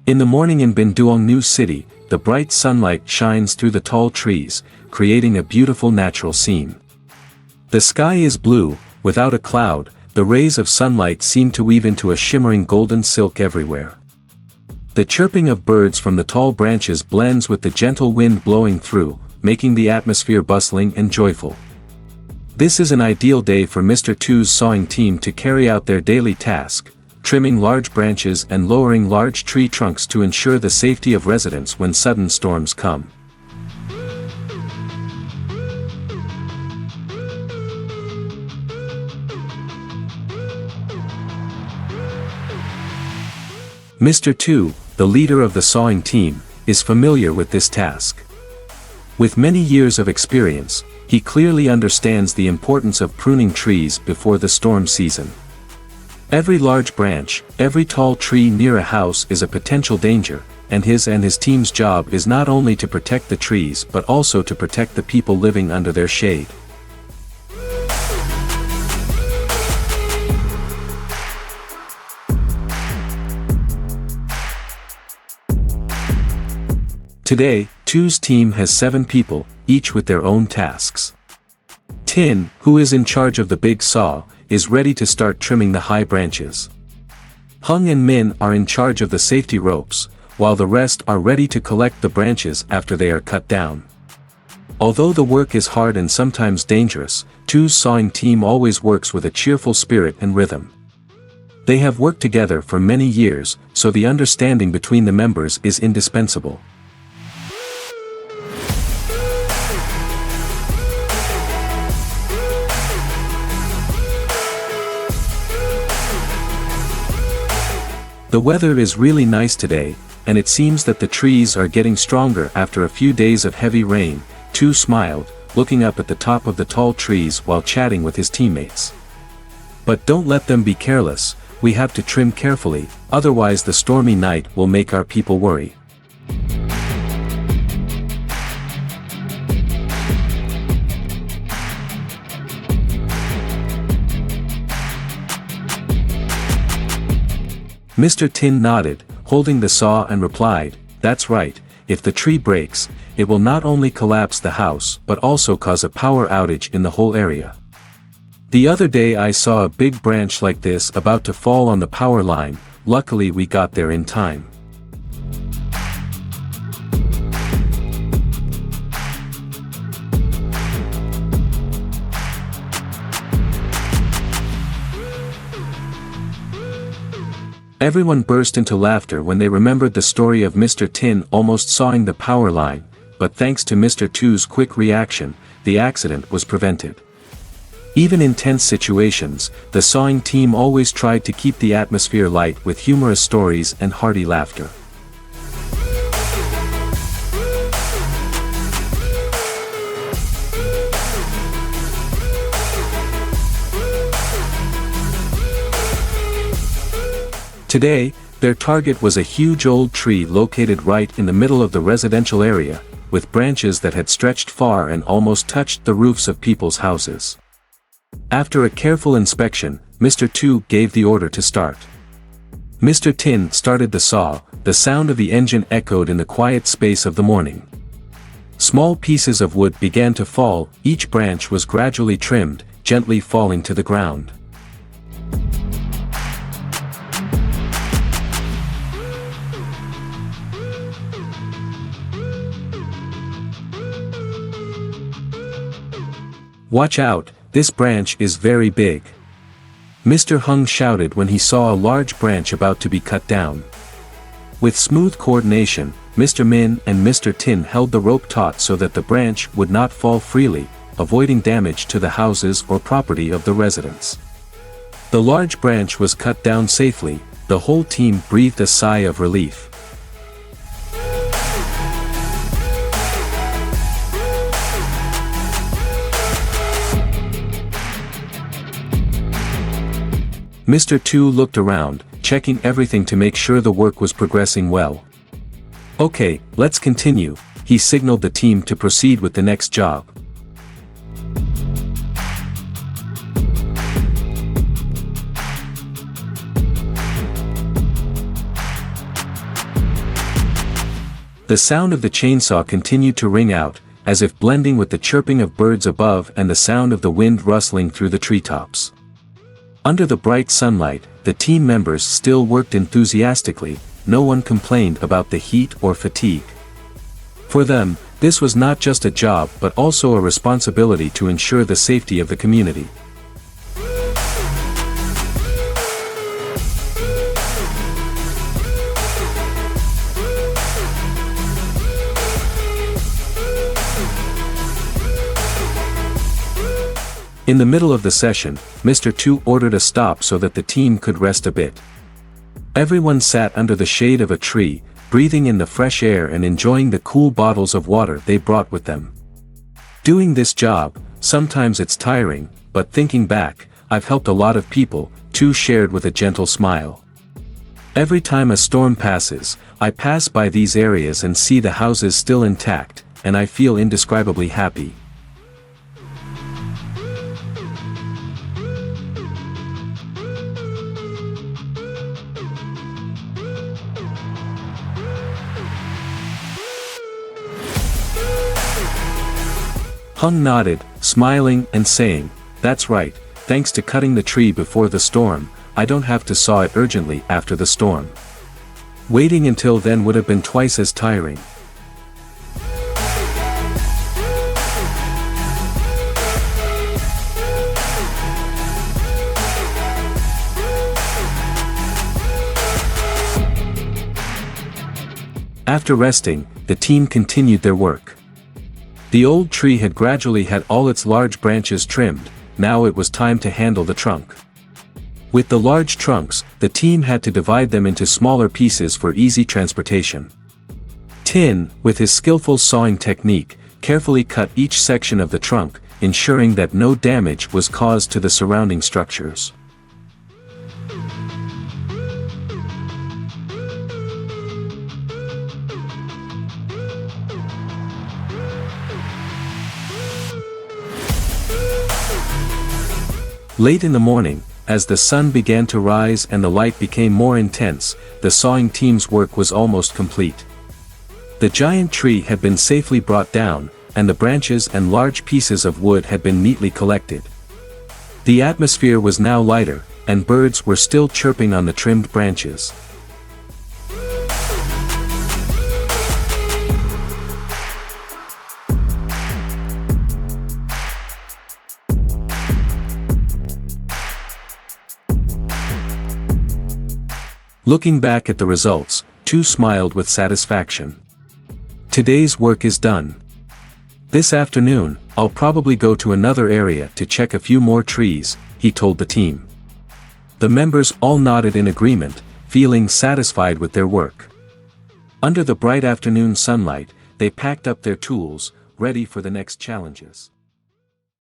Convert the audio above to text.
In the morning in Binduong New City, the bright sunlight shines through the tall trees, creating a beautiful natural scene. The sky is blue, without a cloud, the rays of sunlight seem to weave into a shimmering golden silk everywhere. The chirping of birds from the tall branches blends with the gentle wind blowing through, making the atmosphere bustling and joyful. This is an ideal day for Mr. 2's sawing team to carry out their daily task, trimming large branches and lowering large tree trunks to ensure the safety of residents when sudden storms come. Mr. 2, the leader of the sawing team, is familiar with this task. With many years of experience, he clearly understands the importance of pruning trees before the storm season. Every large branch, every tall tree near a house is a potential danger, and his team's job is not only to protect the trees but also to protect the people living under their shade. Today, 2's team has 7 people, each with their own tasks. Tin, who is in charge of the big saw, is ready to start trimming the high branches. Hung and Min are in charge of the safety ropes, while the rest are ready to collect the branches after they are cut down. Although the work is hard and sometimes dangerous, 2's sawing team always works with a cheerful spirit and rhythm. They have worked together for many years, so the understanding between the members is indispensable. The weather is really nice today, and it seems that the trees are getting stronger after a few days of heavy rain. 2 smiled, looking up at the top of the tall trees while chatting with his teammates. But don't let them be careless, we have to trim carefully, otherwise the stormy night will make our people worry. Mr. Tin nodded, holding the saw and replied, "That's right, if the tree breaks, it will not only collapse the house but also cause a power outage in the whole area." The other day I saw a big branch like this about to fall on the power line, luckily we got there in time. Everyone burst into laughter when they remembered the story of Mr. Tin almost sawing the power line, but thanks to Mr. 2's quick reaction, the accident was prevented. Even in tense situations, the sawing team always tried to keep the atmosphere light with humorous stories and hearty laughter. Today, their target was a huge old tree located right in the middle of the residential area, with branches that had stretched far and almost touched the roofs of people's houses. After a careful inspection, Mr. 2 gave the order to start. Mr. Tin started the saw, the sound of the engine echoed in the quiet space of the morning. Small pieces of wood began to fall, each branch was gradually trimmed, gently falling to the ground. "Watch out, this branch is very big," Mr. Hung shouted when he saw a large branch about to be cut down. With smooth coordination, Mr. Min and Mr. Tin held the rope taut so that the branch would not fall freely, avoiding damage to the houses or property of the residents. The large branch was cut down safely, the whole team breathed a sigh of relief. Mr. 2 looked around, checking everything to make sure the work was progressing well. "Okay, let's continue," he signaled the team to proceed with the next job. The sound of the chainsaw continued to ring out, as if blending with the chirping of birds above and the sound of the wind rustling through the treetops. Under the bright sunlight, the team members still worked enthusiastically. No one complained about the heat or fatigue. For them, this was not just a job but also a responsibility to ensure the safety of the community. In the middle of the session, Mr. Tu ordered a stop so that the team could rest a bit. Everyone sat under the shade of a tree, breathing in the fresh air and enjoying the cool bottles of water they brought with them. Doing this job, sometimes it's tiring, but thinking back, I've helped a lot of people, Tu shared with a gentle smile. Every time a storm passes, I pass by these areas and see the houses still intact, and I feel indescribably happy. Hung nodded, smiling and saying, "That's right, thanks to cutting the tree before the storm, I don't have to saw it urgently after the storm. Waiting until then would have been twice as tiring." After resting, the team continued their work. The old tree had gradually had all its large branches trimmed, now it was time to handle the trunk. With the large trunks, the team had to divide them into smaller pieces for easy transportation. Tin, with his skillful sawing technique, carefully cut each section of the trunk, ensuring that no damage was caused to the surrounding structures. Late in the morning, as the sun began to rise and the light became more intense, the sawing team's work was almost complete. The giant tree had been safely brought down, and the branches and large pieces of wood had been neatly collected. The atmosphere was now lighter, and birds were still chirping on the trimmed branches. Looking back at the results, Tu smiled with satisfaction. Today's work is done. This afternoon, I'll probably go to another area to check a few more trees, he told the team. The members all nodded in agreement, feeling satisfied with their work. Under the bright afternoon sunlight, they packed up their tools, ready for the next challenges.